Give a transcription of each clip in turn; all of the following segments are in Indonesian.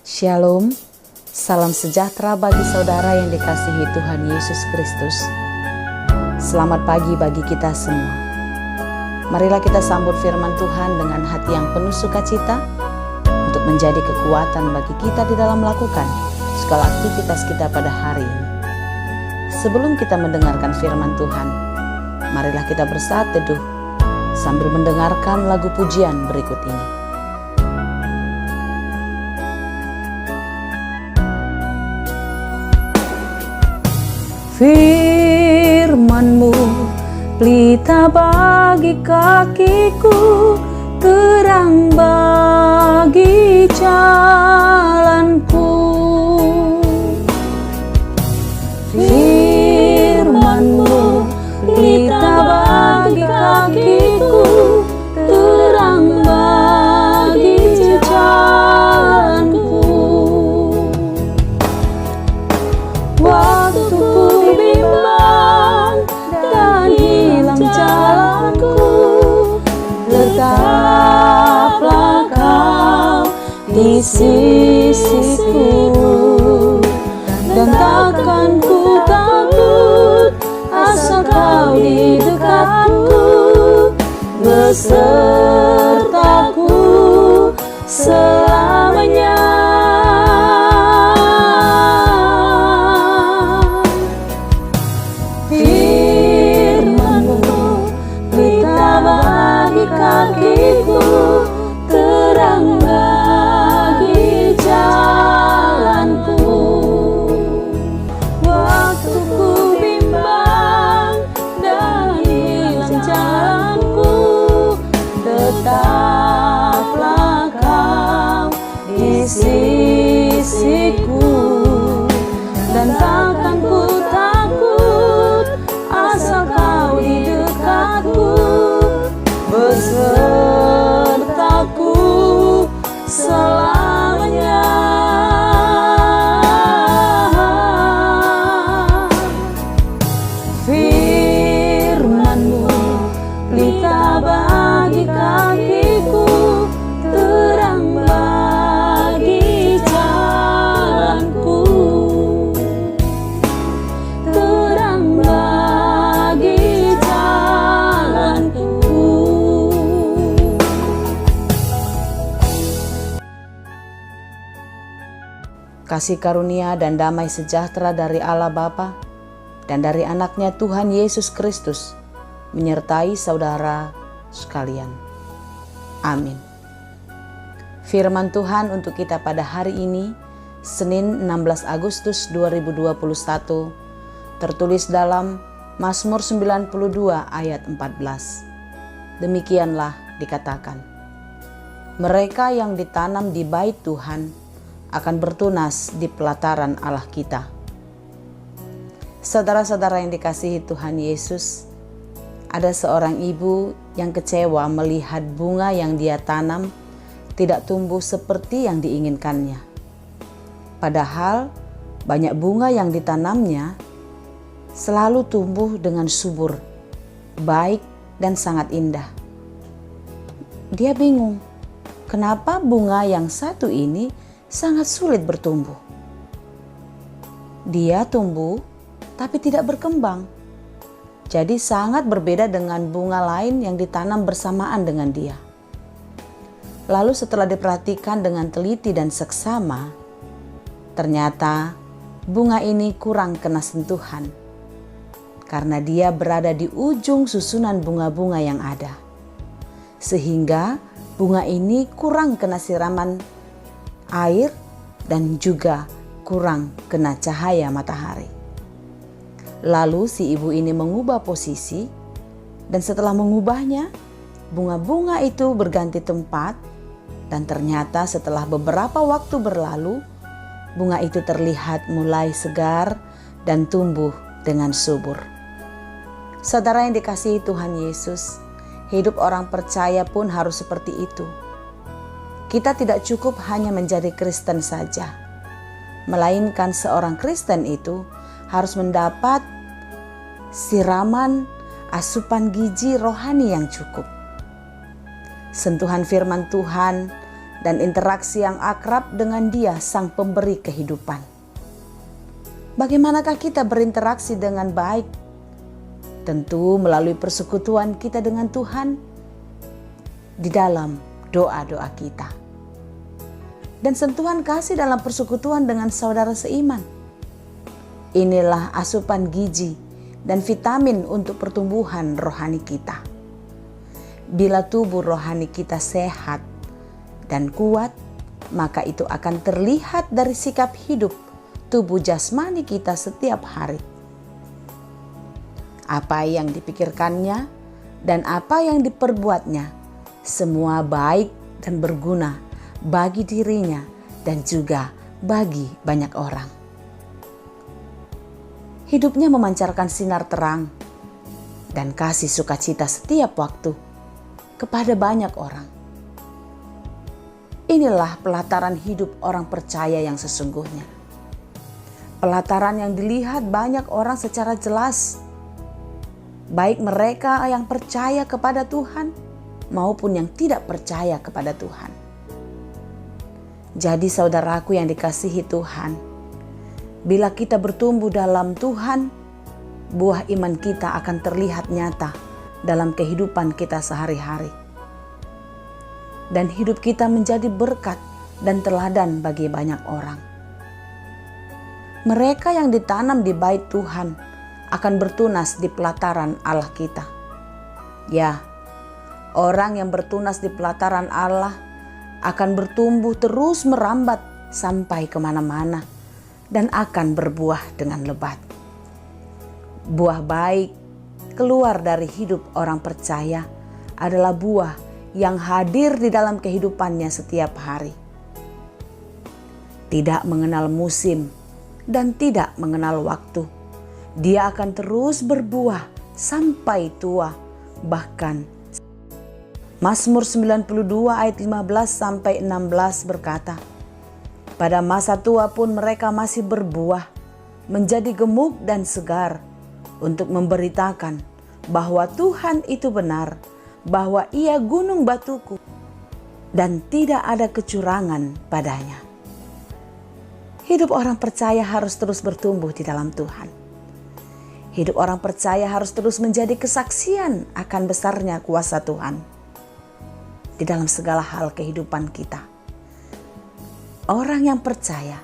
Shalom, salam sejahtera bagi saudara yang dikasihi Tuhan Yesus Kristus. Selamat pagi bagi kita semua. Marilah kita sambut firman Tuhan dengan hati yang penuh sukacita untuk menjadi kekuatan bagi kita di dalam melakukan segala aktivitas kita pada hari ini. Sebelum kita mendengarkan firman Tuhan, marilah kita bersaat teduh sambil mendengarkan lagu pujian berikut ini. Firman-Mu pelita bagi kakiku, terang bagi jalanku. Firman-Mu pelita bagi kakiku, terang bagi jalanku. Waktu ku bimbang dan hilang jalanku, tetaplah Kau di sisiku, dan takkan ku takut asal Kau di dekatku, besertaku selamanya. Kakiku, terang bagi jalanku. Waktu ku bimbang dan hilang jalanku, tetaplah Kau di sisiku, dan takkan ku takut asal Kau di dekatku, besertaku selamanya. Firman-Mu pelita bagi kakiku, terang bagi jalanku, terang bagi jalanku. Kasih karunia dan damai sejahtera dari Allah Bapa dan dari anaknya Tuhan Yesus Kristus menyertai saudara sekalian. Amin. Firman Tuhan untuk kita pada hari ini, Senin 16 Agustus 2021, tertulis dalam Mazmur 92 ayat 14. Demikianlah dikatakan, mereka yang ditanam di bait Tuhan akan bertunas di pelataran Allah kita. Saudara-saudara yang dikasihi Tuhan Yesus, ada seorang ibu yang kecewa melihat bunga yang dia tanam tidak tumbuh seperti yang diinginkannya. Padahal banyak bunga yang ditanamnya selalu tumbuh dengan subur, baik dan sangat indah. Dia bingung, kenapa bunga yang satu ini sangat sulit bertumbuh. Dia tumbuh tapi tidak berkembang. Jadi sangat berbeda dengan bunga lain yang ditanam bersamaan dengan dia. Lalu setelah diperhatikan dengan teliti dan seksama, ternyata bunga ini kurang kena sentuhan karena dia berada di ujung susunan bunga-bunga yang ada. Sehingga bunga ini kurang kena siraman air dan juga kurang kena cahaya matahari. Lalu si ibu ini mengubah posisi, dan setelah mengubahnya, bunga-bunga itu berganti tempat, dan ternyata setelah beberapa waktu berlalu, bunga itu terlihat mulai segar dan tumbuh dengan subur. Saudara yang dikasihi Tuhan Yesus, hidup orang percaya pun harus seperti itu. Kita tidak cukup hanya menjadi Kristen saja, melainkan seorang Kristen itu harus mendapat siraman asupan gizi rohani yang cukup. Sentuhan firman Tuhan dan interaksi yang akrab dengan Dia, Sang Pemberi kehidupan. Bagaimanakah kita berinteraksi dengan baik? Tentu melalui persekutuan kita dengan Tuhan di dalam doa-doa kita. Dan sentuhan kasih dalam persekutuan dengan saudara seiman. Inilah asupan gizi dan vitamin untuk pertumbuhan rohani kita. Bila tubuh rohani kita sehat dan kuat, maka itu akan terlihat dari sikap hidup tubuh jasmani kita setiap hari. Apa yang dipikirkannya dan apa yang diperbuatnya, semua baik dan berguna bagi dirinya dan juga bagi banyak orang. Hidupnya memancarkan sinar terang dan kasih sukacita setiap waktu kepada banyak orang. Inilah pelataran hidup orang percaya yang sesungguhnya. Pelataran yang dilihat banyak orang secara jelas, baik mereka yang percaya kepada Tuhan maupun yang tidak percaya kepada Tuhan. Jadi saudaraku yang dikasihi Tuhan, bila kita bertumbuh dalam Tuhan, buah iman kita akan terlihat nyata dalam kehidupan kita sehari-hari. Dan hidup kita menjadi berkat dan teladan bagi banyak orang. Mereka yang ditanam di bait Tuhan akan bertunas di pelataran Allah kita. Ya, orang yang bertunas di pelataran Allah akan bertumbuh terus merambat sampai kemana-mana dan akan berbuah dengan lebat. Buah baik keluar dari hidup orang percaya adalah buah yang hadir di dalam kehidupannya setiap hari. Tidak mengenal musim dan tidak mengenal waktu. Dia akan terus berbuah sampai tua. Bahkan Mazmur 92 ayat 15 sampai 16 berkata, pada masa tua pun mereka masih berbuah, menjadi gemuk dan segar, untuk memberitakan bahwa Tuhan itu benar, bahwa Ia gunung batuku, dan tidak ada kecurangan padanya. Hidup orang percaya harus terus bertumbuh di dalam Tuhan. Hidup orang percaya harus terus menjadi kesaksian akan besarnya kuasa Tuhan di dalam segala hal kehidupan kita. Orang yang percaya,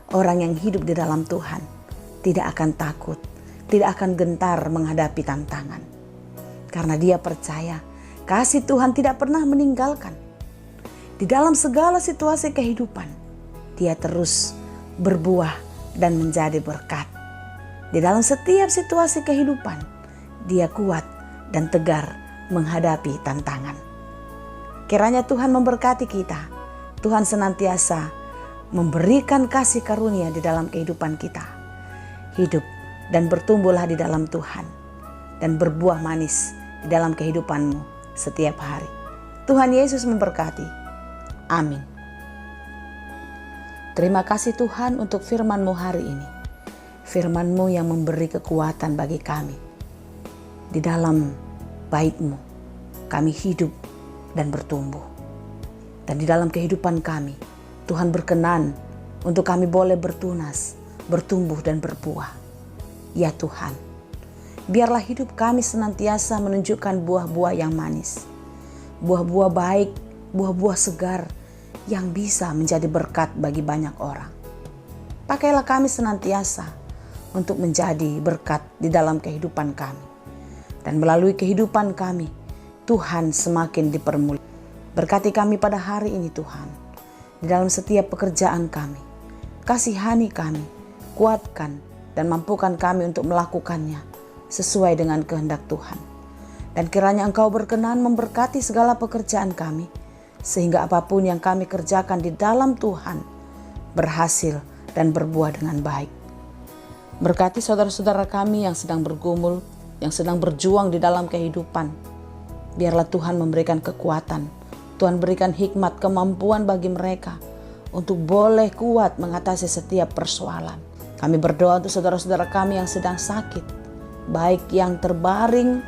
orang yang hidup di dalam Tuhan, tidak akan takut, tidak akan gentar menghadapi tantangan. Karena dia percaya, kasih Tuhan tidak pernah meninggalkan. Di dalam segala situasi kehidupan, dia terus berbuah dan menjadi berkat. Di dalam setiap situasi kehidupan, dia kuat dan tegar menghadapi tantangan. Kiranya Tuhan memberkati kita. Tuhan senantiasa memberikan kasih karunia di dalam kehidupan kita. Hidup dan bertumbuhlah di dalam Tuhan dan berbuah manis di dalam kehidupanmu setiap hari. Tuhan Yesus memberkati. Amin. Terima kasih Tuhan untuk firman-Mu hari ini. Firman-Mu yang memberi kekuatan bagi kami. Di dalam bait-Mu kami hidup dan bertumbuh. Dan di dalam kehidupan kami, Tuhan berkenan untuk kami boleh bertunas, bertumbuh dan berbuah. Ya Tuhan, biarlah hidup kami senantiasa menunjukkan buah-buah yang manis. Buah-buah baik, buah-buah segar yang bisa menjadi berkat bagi banyak orang. Pakailah kami senantiasa untuk menjadi berkat di dalam kehidupan kami. Dan melalui kehidupan kami, Tuhan semakin dipermuliakan. Berkati kami pada hari ini Tuhan. Di dalam setiap pekerjaan kami, kasihani kami, kuatkan dan mampukan kami untuk melakukannya sesuai dengan kehendak Tuhan. Dan kiranya Engkau berkenan memberkati segala pekerjaan kami, sehingga apapun yang kami kerjakan di dalam Tuhan berhasil dan berbuah dengan baik. Berkati saudara-saudara kami yang sedang bergumul, yang sedang berjuang di dalam kehidupan. Biarlah Tuhan memberikan kekuatan, Tuhan berikan hikmat, kemampuan bagi mereka untuk boleh kuat mengatasi setiap persoalan. Kami berdoa untuk saudara-saudara kami yang sedang sakit, baik yang terbaring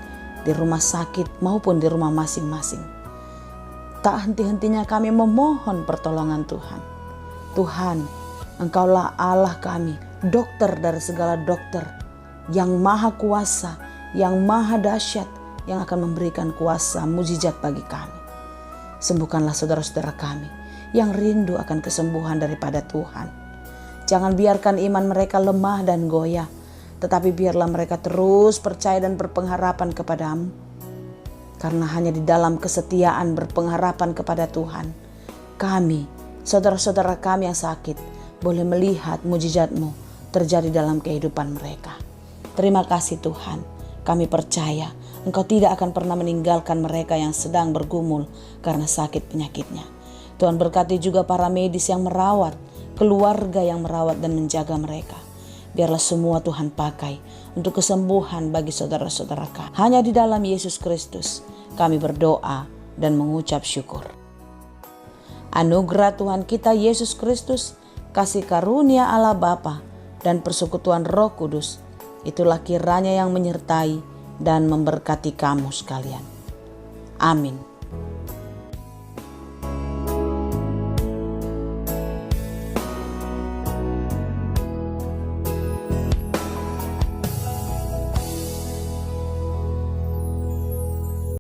di rumah sakit maupun di rumah masing-masing. Tak henti-hentinya kami memohon pertolongan Tuhan. Tuhan, Engkaulah Allah kami, dokter dari segala dokter, yang maha kuasa, yang maha dahsyat, yang akan memberikan kuasa mujizat bagi kami. Sembuhkanlah saudara-saudara kami yang rindu akan kesembuhan daripada Tuhan. Jangan biarkan iman mereka lemah dan goyah, tetapi biarlah mereka terus percaya dan berpengharapan kepadamu. Karena hanya di dalam kesetiaan berpengharapan kepada Tuhan, kami, saudara-saudara kami yang sakit, boleh melihat mujizat-Mu terjadi dalam kehidupan mereka. Terima kasih Tuhan, kami percaya Engkau tidak akan pernah meninggalkan mereka yang sedang bergumul karena sakit penyakitnya. Tuhan berkati juga para medis yang merawat, keluarga yang merawat dan menjaga mereka. Biarlah semua Tuhan pakai untuk kesembuhan bagi saudara-saudara kami. Hanya di dalam Yesus Kristus kami berdoa dan mengucap syukur. Anugerah Tuhan kita Yesus Kristus, kasih karunia Allah Bapa dan persekutuan Roh Kudus, itulah kiranya yang menyertai dan memberkati kamu sekalian. Amin.